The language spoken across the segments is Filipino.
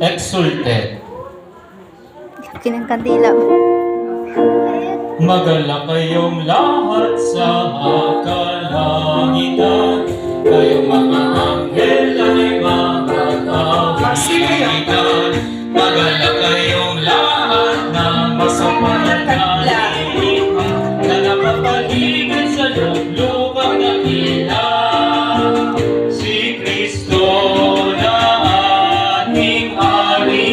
Exultet. Kinang kandila. Magalak kayong lahat sa kalangitan, kayong mga anghel ay mga kawitan. Magalak kayong lahat na masapanatili, na nakapaligid sa luklukang dakila. Si Kristo na ating hari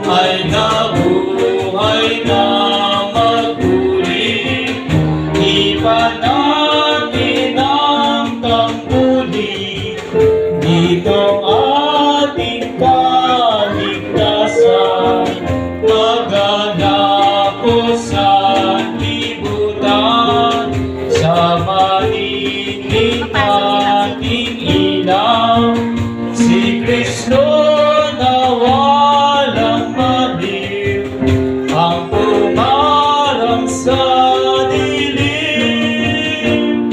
ay nabuhay na magpuli. Iba natin ang tambuli ditong ating kaligtasan. Maganap po sa libutan, sa maligning ating ilang. Si Kristo na walang maliw, ang pumarang sa dilim.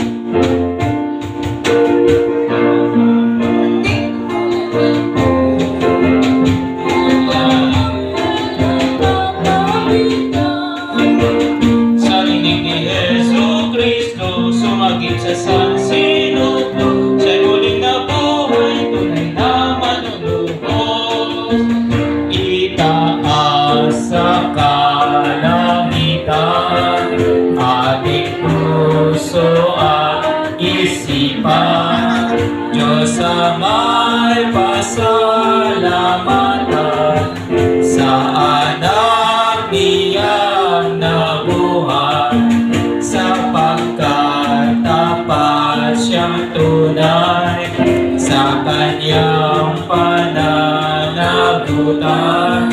Sa rinig ni Jesu Kristo, sumagip sa San Sinuto, siya'y muling nabuhay, tunay na manunubos. Itaas sa kalangitan ating puso at isipan. Diyos Ama'y pasalamatan sa anak niyang nabuhay, sapagkat tapat siyang tunay sa kanyang pananagutan.